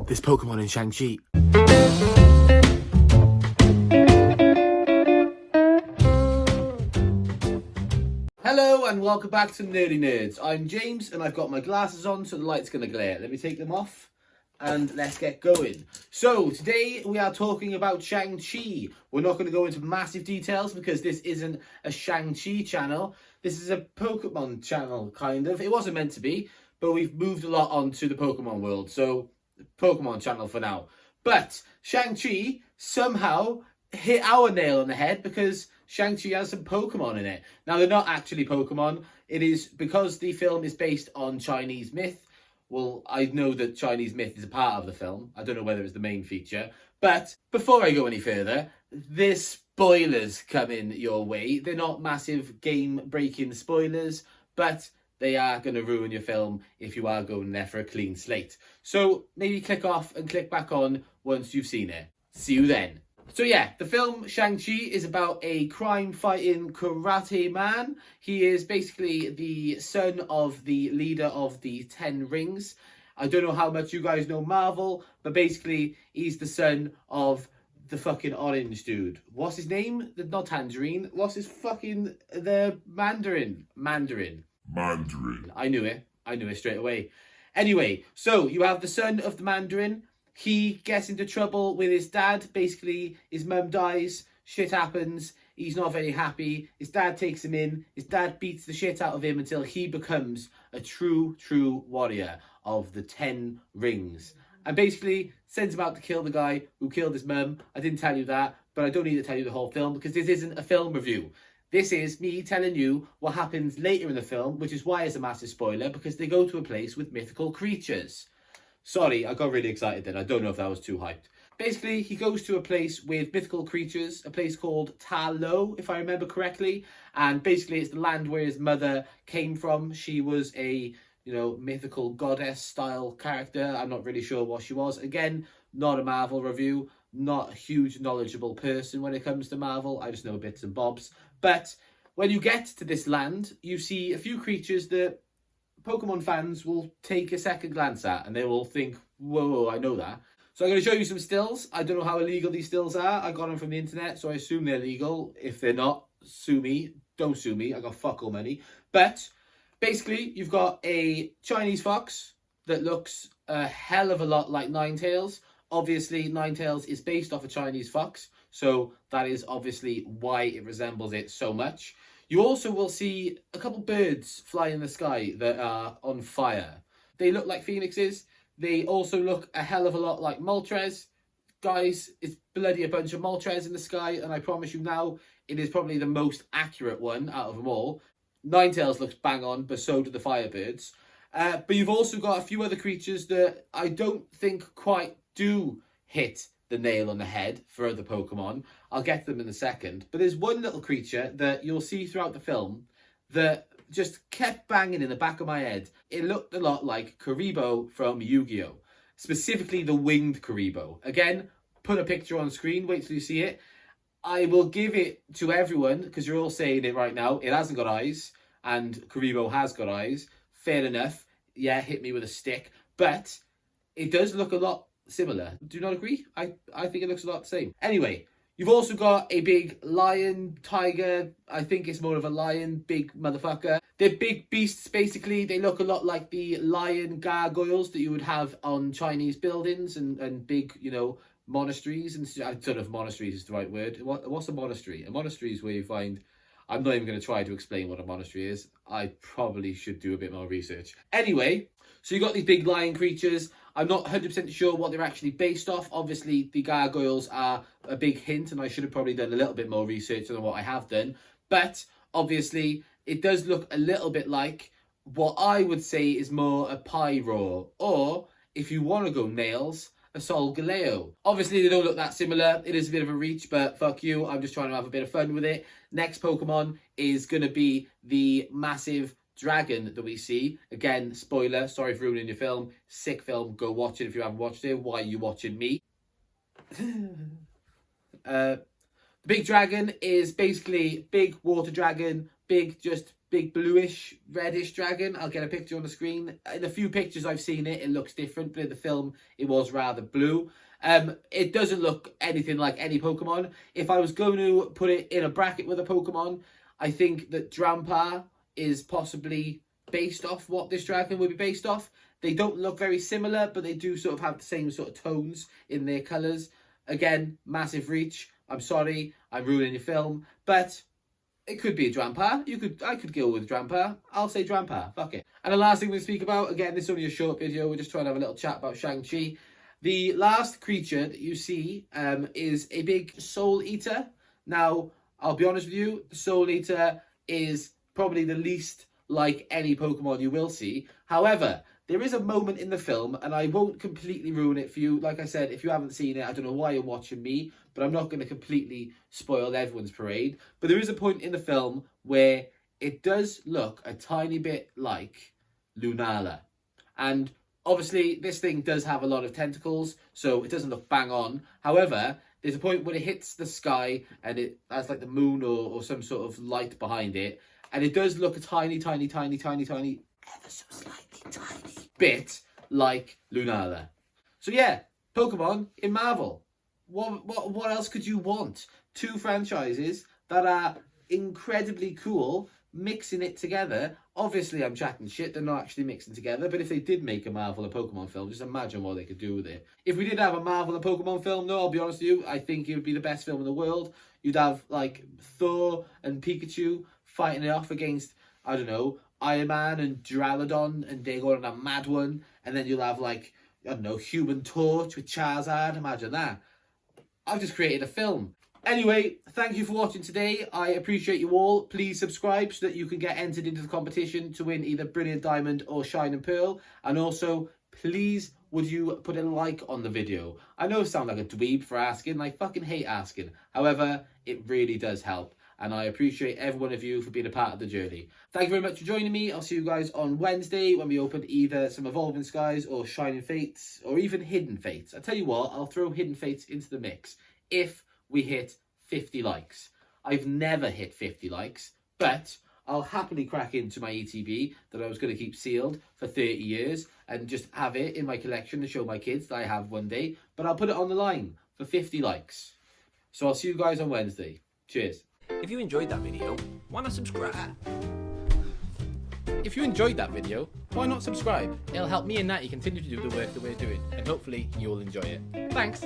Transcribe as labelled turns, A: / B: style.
A: This Pokemon in Shang-Chi. Hello and welcome back to Nerdy Nerds. I'm James and I've got my glasses on so the light's going to glare. Let me take them off and let's get going. So today we are talking about Shang-Chi. We're not going to go into massive details because this isn't a Shang-Chi channel. This is a Pokemon channel, kind of. It wasn't meant to be, but we've moved a lot onto the Pokemon world. So Pokemon channel for now. But Shang-Chi somehow hit our nail on the head because Shang-Chi has some Pokemon in it. Now, they're not actually Pokemon. It is because the film is based on Chinese myth. Well, I know that Chinese myth is a part of the film. I don't know whether it's the main feature. But before I go any further, there's spoilers coming your way. They're not massive game-breaking spoilers, but they are going to ruin your film if you are going there for a clean slate. So maybe click off and click back on once you've seen it. See you then. So yeah, the film Shang-Chi is about a crime-fighting karate man. He is basically the son of the leader of the 10 Rings. I don't know how much you guys know Marvel, but basically he's the son of the fucking orange dude. What's his name? Not Tangerine. What's his fucking... the Mandarin. I knew it straight away. Anyway, so you have the son of the Mandarin. He gets into trouble with his dad. Basically, his mum dies. Shit happens. He's not very happy. His dad takes him in. His dad beats the shit out of him until he becomes a true warrior of the 10 Rings. And basically sends him out to kill the guy who killed his mum. I didn't tell you that, but I don't need to tell you the whole film because this isn't a film review. This is me telling you what happens later in the film, which is why it's a massive spoiler, because they go to a place with mythical creatures. Sorry, I got really excited then. I don't know if that was too hyped. Basically, he goes to a place with mythical creatures, a place called Ta Lo, if I remember correctly. And basically, it's the land where his mother came from. She was a, mythical goddess-style character. I'm not really sure what she was. Again, not a Marvel review. Not a huge knowledgeable person when it comes to Marvel. I just know bits and bobs. But when you get to this land, you see a few creatures that Pokemon fans will take a second glance at and they will think, whoa, I know that. So I'm going to show you some stills. I don't know how illegal these stills are. I got them from the internet, so I assume they're legal. If they're not, sue me. Don't sue me. I got fuck all money. But basically, you've got a Chinese fox that looks a hell of a lot like Ninetales. Obviously, Ninetales is based off a Chinese fox, so that is obviously why it resembles it so much. You also will see a couple birds fly in the sky that are on fire. They look like phoenixes. They also look a hell of a lot like Moltres. Guys, it's bloody a bunch of Moltres in the sky, and I promise you now, it is probably the most accurate one out of them all. Ninetales looks bang on, but so do the Firebirds. But you've also got a few other creatures that I don't think quite do hit the nail on the head for other Pokemon. I'll get them in a second. But there's one little creature that you'll see throughout the film that just kept banging in the back of my head. It looked a lot like Karibo from Yu-Gi-Oh! Specifically the winged Karibo. Again, put a picture on screen, wait till you see it. I will give it to everyone, because you're all saying it right now. It hasn't got eyes, and Karibo has got eyes. Fair enough. Yeah, hit me with a stick. But it does look a lot similar. Do you not agree? I think it looks a lot the same. Anyway, you've also got a big lion, tiger. I think it's more of a lion, big motherfucker. They're big beasts, basically. They look a lot like the lion gargoyles that you would have on Chinese buildings and big, monasteries. And I don't know if monasteries is the right word. What's a monastery? A monastery is where you find... I'm not even going to try to explain what a monastery is. I probably should do a bit more research. Anyway, so you got these big lion creatures. I'm not 100% sure what they're actually based off. Obviously, the gargoyles are a big hint, and I should have probably done a little bit more research than what I have done. But, obviously, it does look a little bit like what I would say is more a Pyro. Or, if you want to go nails, a Solgaleo. Obviously, they don't look that similar. It is a bit of a reach, but fuck you. I'm just trying to have a bit of fun with it. Next Pokemon is going to be the massive dragon that we see. Again, spoiler, sorry for ruining your film. Sick film, go watch it if you haven't watched it. Why are you watching me? The big dragon is basically big water dragon, big big bluish, reddish dragon. I'll get a picture on the screen. In a few pictures I've seen it, it looks different, but in the film it was rather blue. It doesn't look anything like any Pokemon. If I was going to put it in a bracket with a Pokemon, I think that Drampa is possibly based off what this dragon would be based off. They don't look very similar, but they do sort of have the same sort of tones in their colours. Again, massive reach. I'm sorry, I'm ruining your film, but it could be a Drampa. I could go with Drampa. I'll say Drampa. Fuck it. And the last thing we speak about, again, this is only a short video. We're just trying to have a little chat about Shang-Chi. The last creature that you see is a big Soul Eater. Now, I'll be honest with you, the Soul Eater is probably the least like any Pokemon you will see. However, there is a moment in the film, and I won't completely ruin it for you. Like I said, if you haven't seen it, I don't know why you're watching me, but I'm not going to completely spoil everyone's parade. But there is a point in the film where it does look a tiny bit like Lunala. And obviously, this thing does have a lot of tentacles, so it doesn't look bang on. However, there's a point when it hits the sky, and it has like the moon or some sort of light behind it. And it does look a tiny, ever so slightly tiny bit like Lunala. So yeah, Pokemon in Marvel. What else could you want? Two franchises that are incredibly cool, mixing it together. Obviously, I'm chatting shit. They're not actually mixing together. But if they did make a Marvel and Pokemon film, just imagine what they could do with it. If we did have a Marvel and Pokemon film, no, I'll be honest with you, I think it would be the best film in the world. You'd have like Thor and Pikachu fighting it off against, I don't know, Iron Man and Duraludon, and they go on a mad one. And then you'll have like, I don't know, Human Torch with Charizard. Imagine that. I've just created a film. Anyway, thank you for watching today. I appreciate you all. Please subscribe so that you can get entered into the competition to win either Brilliant Diamond or Shining Pearl. And also, please, would you put a like on the video? I know I sound like a dweeb for asking. I fucking hate asking. However, it really does help. And I appreciate every one of you for being a part of the journey. Thank you very much for joining me. I'll see you guys on Wednesday when we open either some Evolving Skies or Shining Fates or even Hidden Fates. I tell you what, I'll throw Hidden Fates into the mix if we hit 50 likes. I've never hit 50 likes, but I'll happily crack into my ETB that I was going to keep sealed for 30 years and just have it in my collection to show my kids that I have one day. But I'll put it on the line for 50 likes. So I'll see you guys on Wednesday. Cheers.
B: If you enjoyed that video, why not subscribe?
C: If you enjoyed that video, why not subscribe? It'll help me and Natty continue to do the work that we're doing, and hopefully you'll enjoy it. Thanks!